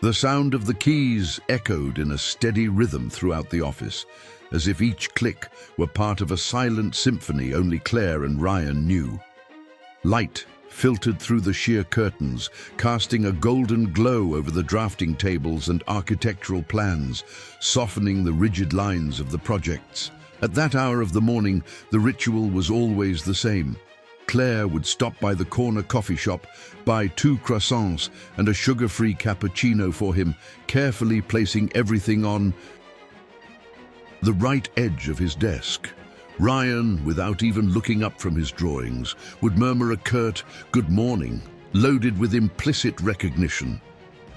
The sound of the keys echoed in a steady rhythm throughout the office, as if each click were part of a silent symphony only Claire and Ryan knew. Light filtered through the sheer curtains, casting a golden glow over the drafting tables and architectural plans, softening the rigid lines of the projects. At that hour of the morning, the ritual was always the same. Claire would stop by the corner coffee shop, buy 2 croissants and a sugar-free cappuccino for him, carefully placing everything on the right edge of his desk. Ryan, without even looking up from his drawings, would murmur a curt "good morning," loaded with implicit recognition.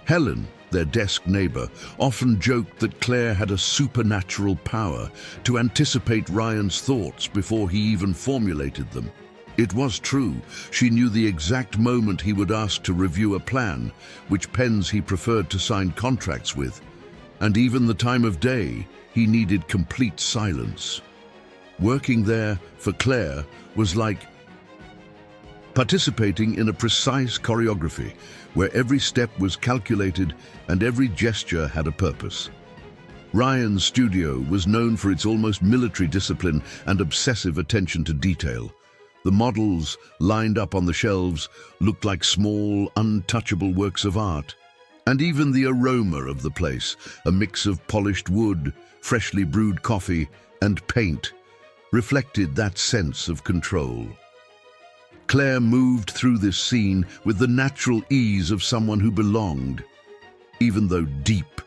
Helen, their desk neighbor, often joked that Claire had a supernatural power to anticipate Ryan's thoughts before he even formulated them. It was true. She knew the exact moment he would ask to review a plan, which pens he preferred to sign contracts with, and even the time of day he needed complete silence. Working there for Claire was like participating in a precise choreography where every step was calculated and every gesture had a purpose. Ryan's studio was known for its almost military discipline and obsessive attention to detail. The models lined up on the shelves looked like small, untouchable works of art. And even the aroma of the place, a mix of polished wood, freshly brewed coffee, and paint, reflected that sense of control. Claire moved through this scene with the natural ease of someone who belonged, even though deep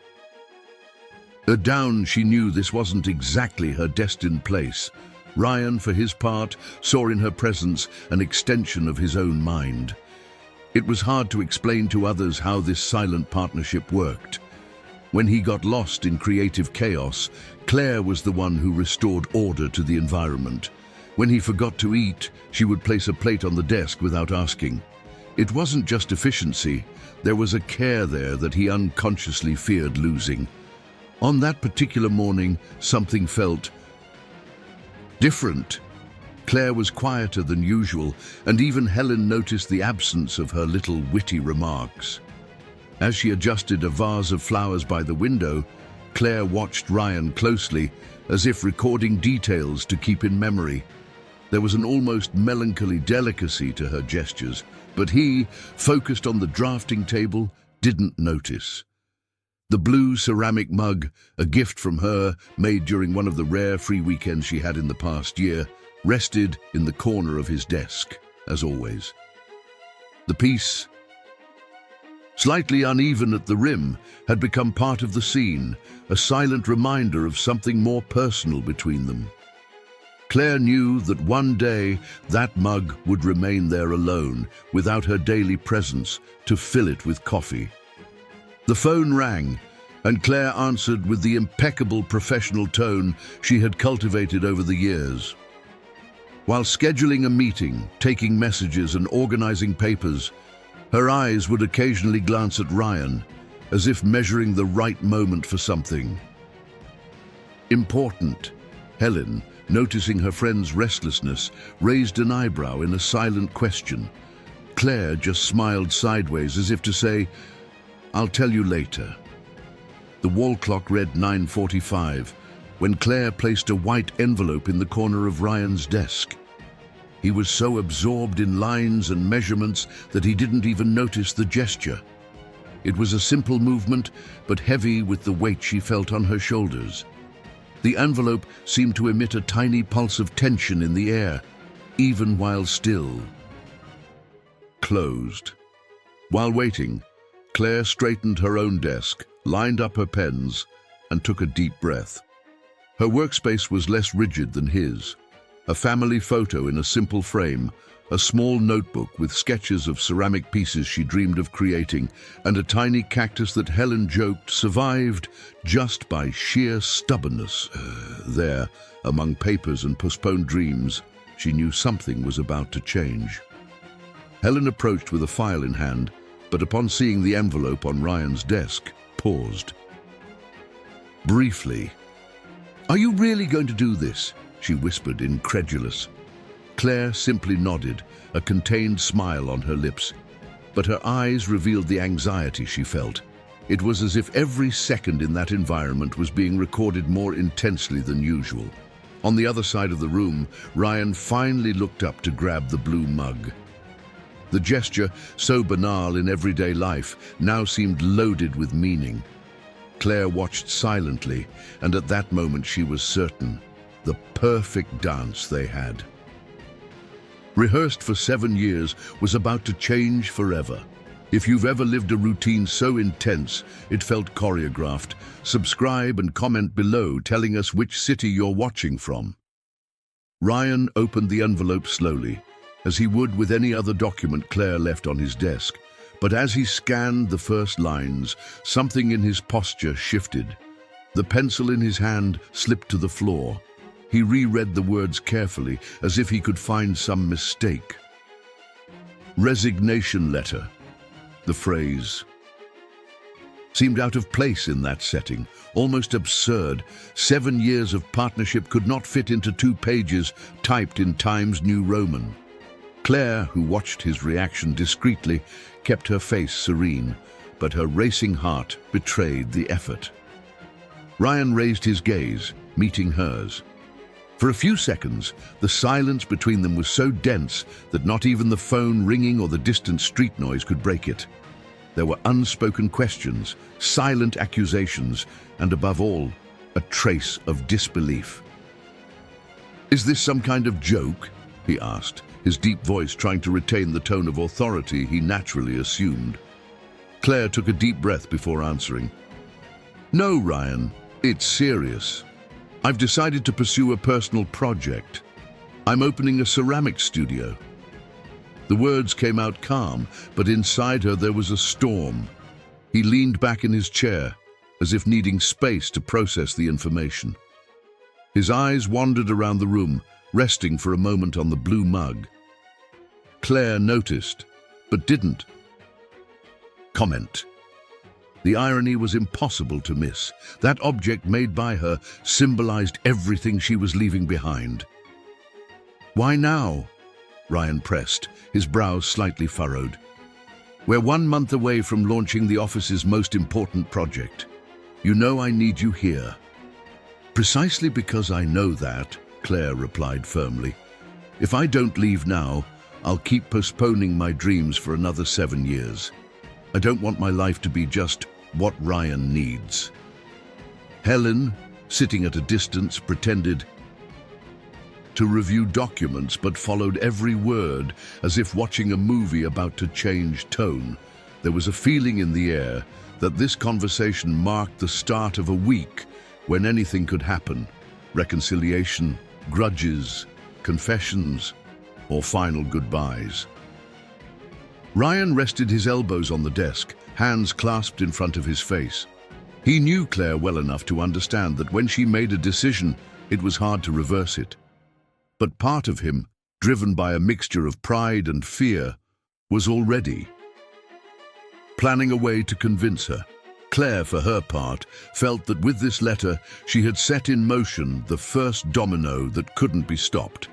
down she knew this wasn't exactly her destined place. Ryan, for his part, saw in her presence an extension of his own mind. It was hard to explain to others how this silent partnership worked. When he got lost in creative chaos, Claire was the one who restored order to the environment. When he forgot to eat, she would place a plate on the desk without asking. It wasn't just efficiency, there was a care there that he unconsciously feared losing. On that particular morning, something felt different. Claire was quieter than usual, and even Helen noticed the absence of her little witty remarks. As she adjusted a vase of flowers by the window, Claire watched Ryan closely, as if recording details to keep in memory. There was an almost melancholy delicacy to her gestures, but he, focused on the drafting table, didn't notice. The blue ceramic mug, a gift from her, made during one of the rare free weekends she had in the past year, rested in the corner of his desk, as always. The piece, slightly uneven at the rim, had become part of the scene, a silent reminder of something more personal between them. Claire knew that one day that mug would remain there alone, without her daily presence to fill it with coffee. The phone rang, and Claire answered with the impeccable professional tone she had cultivated over the years. While scheduling a meeting, taking messages and organizing papers, her eyes would occasionally glance at Ryan, as if measuring the right moment for something important. Helen, noticing her friend's restlessness, raised an eyebrow in a silent question. Claire just smiled sideways as if to say, "I'll tell you later." The wall clock read 9:45 when Claire placed a white envelope in the corner of Ryan's desk. He was so absorbed in lines and measurements that he didn't even notice the gesture. It was a simple movement, but heavy with the weight she felt on her shoulders. The envelope seemed to emit a tiny pulse of tension in the air, even while still closed. While waiting, Claire straightened her own desk, lined up her pens, and took a deep breath. Her workspace was less rigid than his. A family photo in a simple frame, a small notebook with sketches of ceramic pieces she dreamed of creating, and a tiny cactus that Helen joked survived just by sheer stubbornness. There, among papers and postponed dreams, she knew something was about to change. Helen approached with a file in hand, but upon seeing the envelope on Ryan's desk, paused. Briefly, "Are you really going to do this?" she whispered, incredulous. Claire simply nodded, a contained smile on her lips, but her eyes revealed the anxiety she felt. It was as if every second in that environment was being recorded more intensely than usual. On the other side of the room, Ryan finally looked up to grab the blue mug. The gesture, so banal in everyday life, now seemed loaded with meaning. Claire watched silently, and at that moment she was certain. The perfect dance they had, rehearsed for 7 years, was about to change forever. If you've ever lived a routine so intense it felt choreographed, subscribe and comment below telling us which city you're watching from. Ryan opened the envelope slowly, as he would with any other document Claire left on his desk. But as he scanned the first lines, something in his posture shifted. The pencil in his hand slipped to the floor. He reread the words carefully, as if he could find some mistake. Resignation letter. The phrase seemed out of place in that setting, almost absurd. 7 years of partnership could not fit into 2 pages typed in Times New Roman. Claire, who watched his reaction discreetly, kept her face serene, but her racing heart betrayed the effort. Ryan raised his gaze, meeting hers. For a few seconds, the silence between them was so dense that not even the phone ringing or the distant street noise could break it. There were unspoken questions, silent accusations, and above all, a trace of disbelief. "Is this some kind of joke?" he asked, his deep voice trying to retain the tone of authority he naturally assumed. Claire took a deep breath before answering. "No, Ryan, it's serious. I've decided to pursue a personal project. I'm opening a ceramics studio." The words came out calm, but inside her there was a storm. He leaned back in his chair, as if needing space to process the information. His eyes wandered around the room, resting for a moment on the blue mug. Claire noticed, but didn't comment. The irony was impossible to miss. That object made by her symbolized everything she was leaving behind. "Why now?" Ryan pressed, his brows slightly furrowed. "We're 1 month away from launching the office's most important project. You know I need you here." "Precisely because I know that," Claire replied firmly. "If I don't leave now, I'll keep postponing my dreams for another 7 years. I don't want my life to be just what Ryan needs." Helen, sitting at a distance, pretended to review documents but followed every word as if watching a movie about to change tone. There was a feeling in the air that this conversation marked the start of a week when anything could happen. Reconciliation, grudges, confessions, or final goodbyes. Ryan rested his elbows on the desk, hands clasped in front of his face. He knew Claire well enough to understand that when she made a decision, it was hard to reverse it. But part of him, driven by a mixture of pride and fear, was already planning a way to convince her. Claire, for her part, felt that with this letter she had set in motion the first domino that couldn't be stopped.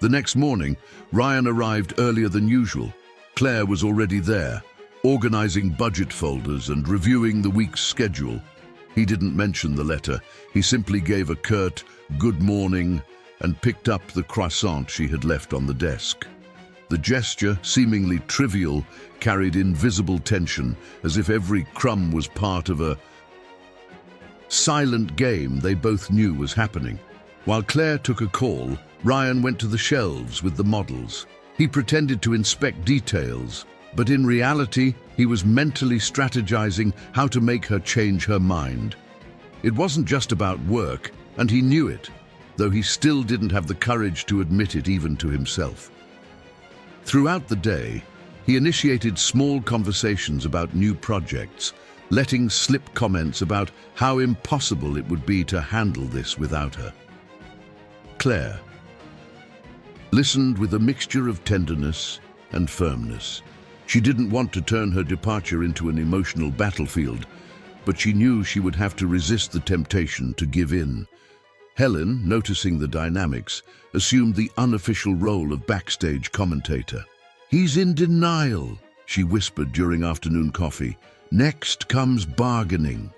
The next morning, Ryan arrived earlier than usual. Claire was already there, organizing budget folders and reviewing the week's schedule. He didn't mention the letter. He simply gave a curt "good morning" and picked up the croissant she had left on the desk. The gesture, seemingly trivial, carried invisible tension, as if every crumb was part of a silent game they both knew was happening. While Claire took a call, Ryan went to the shelves with the models. He pretended to inspect details, but in reality, he was mentally strategizing how to make her change her mind. It wasn't just about work, and he knew it, though he still didn't have the courage to admit it even to himself. Throughout the day, he initiated small conversations about new projects, letting slip comments about how impossible it would be to handle this without her. Claire listened with a mixture of tenderness and firmness. She didn't want to turn her departure into an emotional battlefield, but she knew she would have to resist the temptation to give in. Helen, noticing the dynamics, assumed the unofficial role of backstage commentator. "He's in denial," she whispered during afternoon coffee, Next comes bargaining.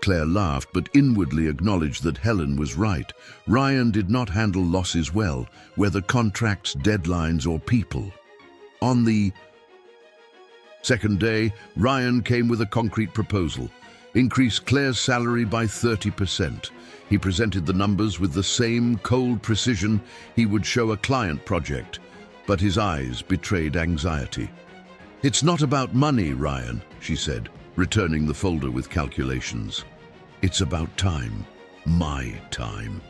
Claire laughed, but inwardly acknowledged that Helen was right. Ryan did not handle losses well, whether contracts, deadlines, or people. On the second day, Ryan came with a concrete proposal. Increase Claire's salary by 30%. He presented the numbers with the same cold precision he would show a client project, but his eyes betrayed anxiety. "It's not about money, Ryan," she said, returning the folder with calculations. "It's about time. My time."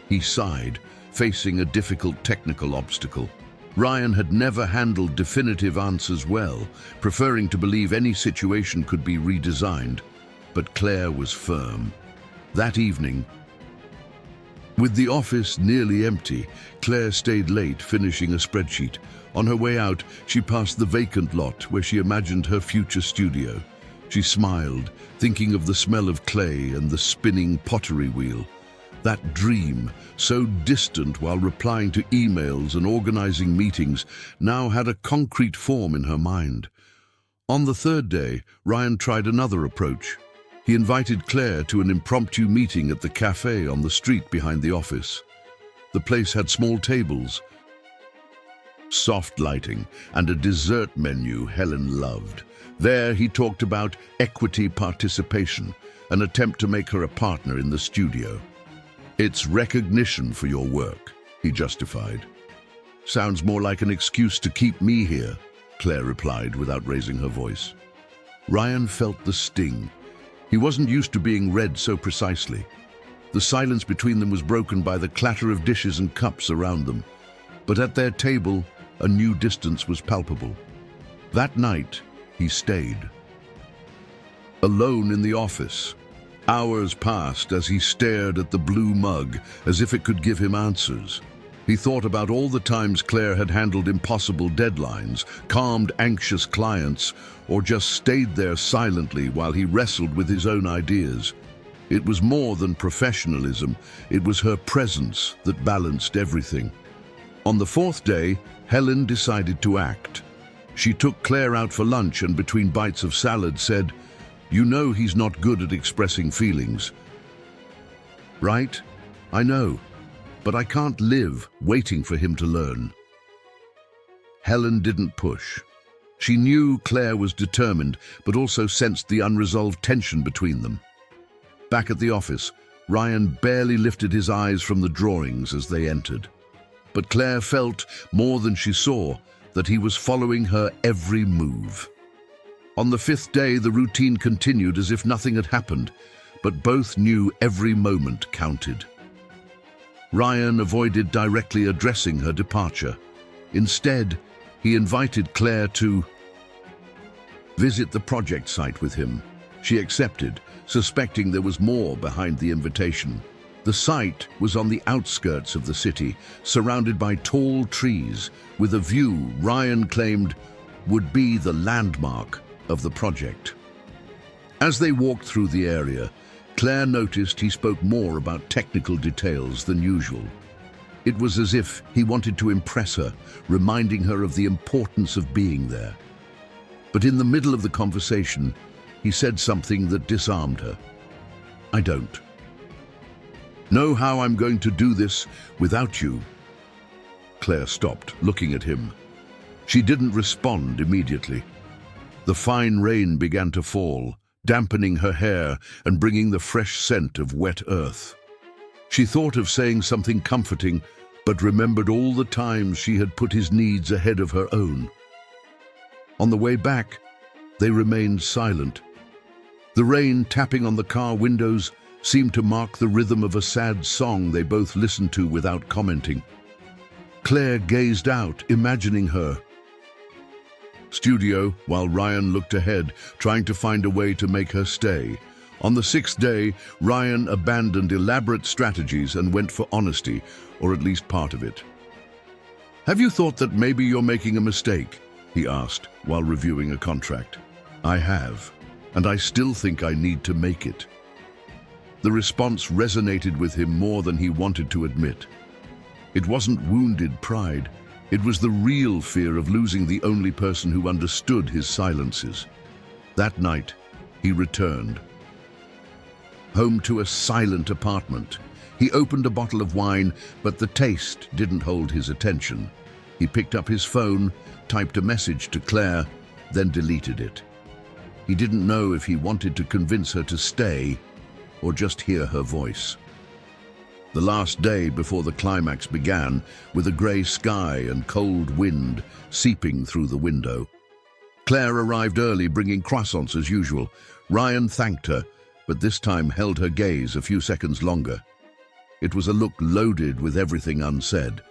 He sighed, facing a difficult technical obstacle. Ryan had never handled definitive answers well, preferring to believe any situation could be redesigned. But Claire was firm. That evening, with the office nearly empty, Claire stayed late finishing a spreadsheet. On her way out, she passed the vacant lot where she imagined her future studio. She smiled, thinking of the smell of clay and the spinning pottery wheel. That dream, so distant while replying to emails and organizing meetings, now had a concrete form in her mind. On the third day, Ryan tried another approach. He invited Claire to an impromptu meeting at the cafe on the street behind the office. The place had small tables, soft lighting, and a dessert menu Helen loved. There he talked about equity participation, an attempt to make her a partner in the studio. "It's recognition for your work," he justified. "Sounds more like an excuse to keep me here," Claire replied without raising her voice. Ryan felt the sting. He wasn't used to being read so precisely. The silence between them was broken by the clatter of dishes and cups around them. But at their table, a new distance was palpable. That night, he stayed. Alone in the office, hours passed as he stared at the blue mug as if it could give him answers. He thought about all the times Claire had handled impossible deadlines, calmed anxious clients, or just stayed there silently while he wrestled with his own ideas. It was more than professionalism, it was her presence that balanced everything. On the fourth day, Helen decided to act. She took Claire out for lunch and between bites of salad said, "You know he's not good at expressing feelings, right? I know. But I can't live waiting for him to learn." Helen didn't push. She knew Claire was determined, but also sensed the unresolved tension between them. Back at the office, Ryan barely lifted his eyes from the drawings as they entered. But Claire felt, more than she saw, that he was following her every move. On the fifth day, the routine continued as if nothing had happened, but both knew every moment counted. Ryan avoided directly addressing her departure. Instead, he invited Claire to visit the project site with him. She accepted, suspecting there was more behind the invitation. The site was on the outskirts of the city, surrounded by tall trees, with a view Ryan claimed would be the landmark of the project. As they walked through the area, Claire noticed he spoke more about technical details than usual. It was as if he wanted to impress her, reminding her of the importance of being there. But in the middle of the conversation, he said something that disarmed her. "I don't know how I'm going to do this without you." Claire stopped, looking at him. She didn't respond immediately. The fine rain began to fall, dampening her hair and bringing the fresh scent of wet earth. She thought of saying something comforting, but remembered all the times she had put his needs ahead of her own. On the way back, they remained silent. The rain tapping on the car windows seemed to mark the rhythm of a sad song they both listened to without commenting. Claire gazed out, imagining her studio, while Ryan looked ahead, trying to find a way to make her stay. On the sixth day, Ryan abandoned elaborate strategies and went for honesty, or at least part of it. "Have you thought that maybe you're making a mistake?" he asked, while reviewing a contract. "I have, and I still think I need to make it." The response resonated with him more than he wanted to admit. It wasn't wounded pride. It was the real fear of losing the only person who understood his silences. That night, he returned. Home to a silent apartment. He opened a bottle of wine, but the taste didn't hold his attention. He picked up his phone, typed a message to Claire, then deleted it. He didn't know if he wanted to convince her to stay or just hear her voice. The last day before the climax began, with a grey sky and cold wind seeping through the window. Claire arrived early, bringing croissants as usual. Ryan thanked her, but this time held her gaze a few seconds longer. It was a look loaded with everything unsaid.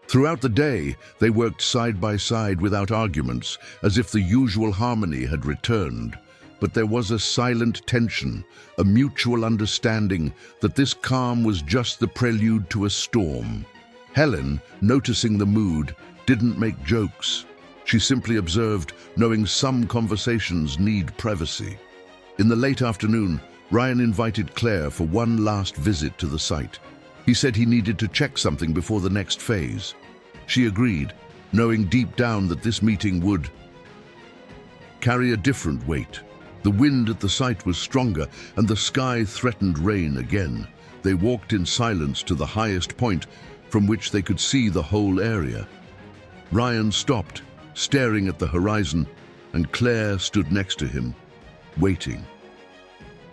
Throughout the day, they worked side by side without arguments, as if the usual harmony had returned. But there was a silent tension, a mutual understanding that this calm was just the prelude to a storm. Helen, noticing the mood, didn't make jokes. She simply observed, knowing some conversations need privacy. In the late afternoon, Ryan invited Claire for one last visit to the site. He said he needed to check something before the next phase. She agreed, knowing deep down that this meeting would carry a different weight. The wind at the site was stronger, and the sky threatened rain again. They walked in silence to the highest point, from which they could see the whole area. Ryan stopped, staring at the horizon, and Claire stood next to him, waiting.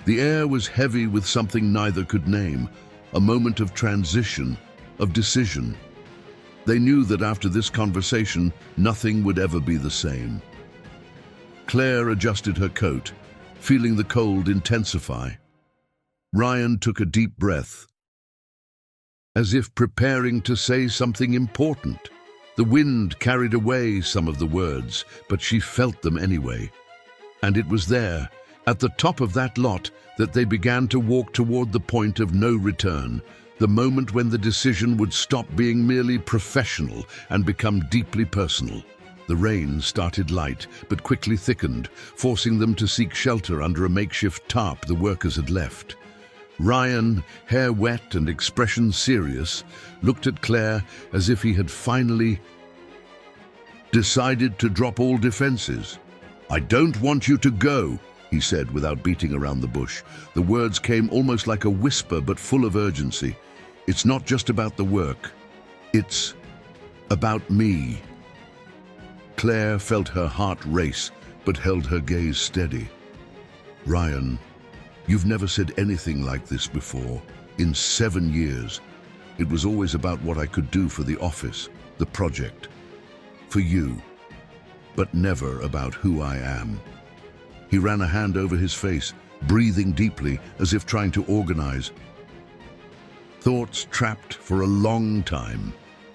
The air was heavy with something neither could name, a moment of transition, of decision. They knew that after this conversation, nothing would ever be the same. Claire adjusted her coat, feeling the cold intensify. Ryan took a deep breath, as if preparing to say something important. The wind carried away some of the words, but she felt them anyway. And it was there, at the top of that lot, that they began to walk toward the point of no return, the moment when the decision would stop being merely professional and become deeply personal. The rain started light, but quickly thickened, forcing them to seek shelter under a makeshift tarp the workers had left. Ryan, hair wet and expression serious, looked at Claire as if he had finally decided to drop all defenses. "I don't want you to go," he said without beating around the bush. The words came almost like a whisper, but full of urgency. "It's not just about the work. It's about me." Claire felt her heart race, but held her gaze steady. "Ryan, you've never said anything like this before. In 7 years, it was always about what I could do for the office, the project, for you, but never about who I am." He ran a hand over his face, breathing deeply, as if trying to organize. Thoughts trapped for a long time.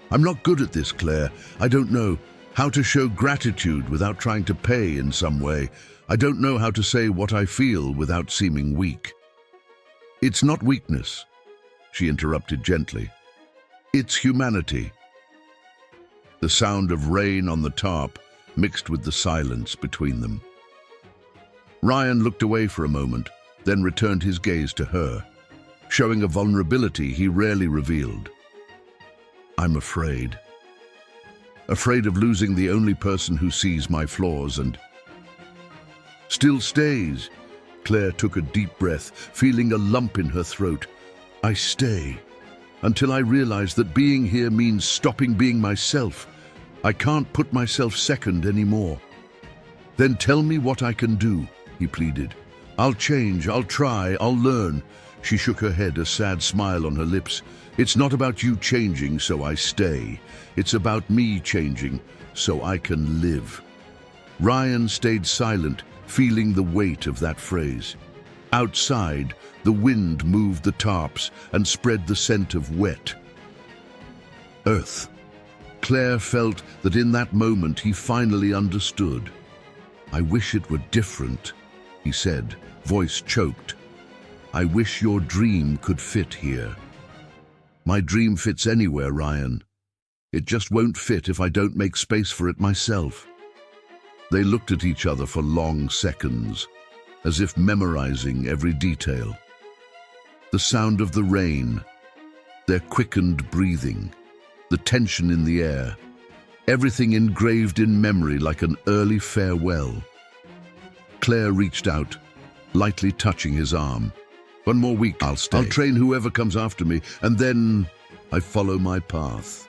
"I'm not good at this, Claire. I don't know how to show gratitude without trying to pay in some way. I don't know how to say what I feel without seeming weak." "It's not weakness," she interrupted gently. "It's humanity." The sound of rain on the tarp mixed with the silence between them. Ryan looked away for a moment, then returned his gaze to her, showing a vulnerability he rarely revealed. "I'm afraid. Afraid of losing the only person who sees my flaws and still stays." Claire took a deep breath, feeling a lump in her throat. "I stay until I realize that being here means stopping being myself. I can't put myself second anymore." "Then tell me what I can do," he pleaded. "I'll change, I'll try, I'll learn." She shook her head, a sad smile on her lips. "It's not about you changing so I stay. It's about me changing so I can live." Ryan stayed silent, feeling the weight of that phrase. Outside, the wind moved the tarps and spread the scent of wet earth. Claire felt that in that moment he finally understood. "I wish it were different," he said, voice choked. "I wish your dream could fit here." "My dream fits anywhere, Ryan. It just won't fit if I don't make space for it myself." They looked at each other for long seconds, as if memorizing every detail. The sound of the rain, their quickened breathing, the tension in the air, everything engraved in memory like an early farewell. Claire reached out, lightly touching his arm. "One more week, I'll stay. I'll train whoever comes after me, and then I follow my path."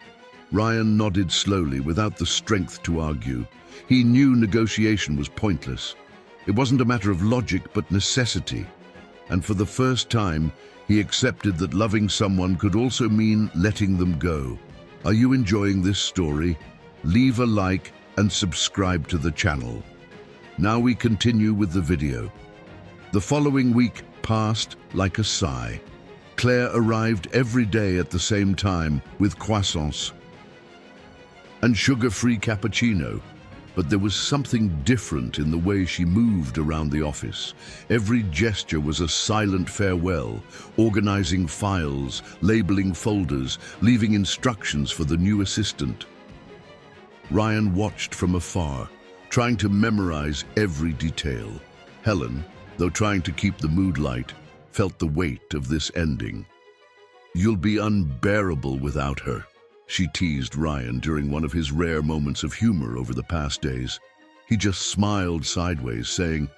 Ryan nodded slowly, without the strength to argue. He knew negotiation was pointless. It wasn't a matter of logic, but necessity. And for the first time, he accepted that loving someone could also mean letting them go. Are you enjoying this story? Leave a like and subscribe to the channel. Now we continue with the video. The following week passed like a sigh. Claire arrived every day at the same time with croissants and sugar-free cappuccino. But there was something different in the way she moved around the office. Every gesture was a silent farewell, organizing files, labeling folders, leaving instructions for the new assistant. Ryan watched from afar, trying to memorize every detail. Helen, though trying to keep the mood light, felt the weight of this ending. "You'll be unbearable without her," she teased Ryan during one of his rare moments of humor over the past days. He just smiled sideways, saying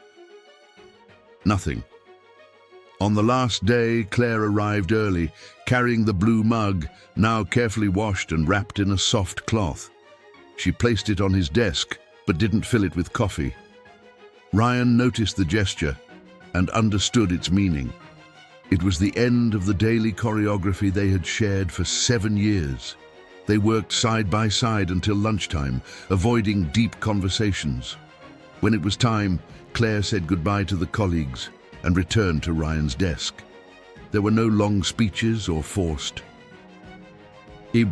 nothing. On the last day, Claire arrived early, carrying the blue mug, now carefully washed and wrapped in a soft cloth. She placed it on his desk, but didn't fill it with coffee. Ryan noticed the gesture and understood its meaning. It was the end of the daily choreography they had shared for 7 years. They worked side by side until lunchtime, avoiding deep conversations. When it was time, Claire said goodbye to the colleagues and returned to Ryan's desk. There were no long speeches or forced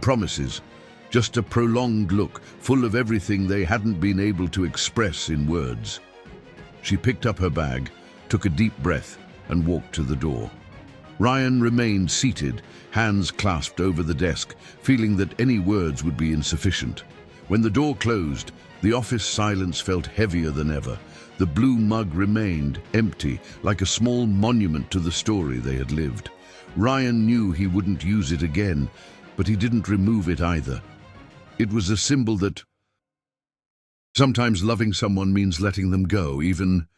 promises, just a prolonged look full of everything they hadn't been able to express in words. She picked up her bag, took a deep breath, and walked to the door. Ryan remained seated, hands clasped over the desk, feeling that any words would be insufficient. When the door closed, the office silence felt heavier than ever. The blue mug remained empty, like a small monument to the story they had lived. Ryan knew he wouldn't use it again, but he didn't remove it either. It was a symbol that sometimes loving someone means letting them go, even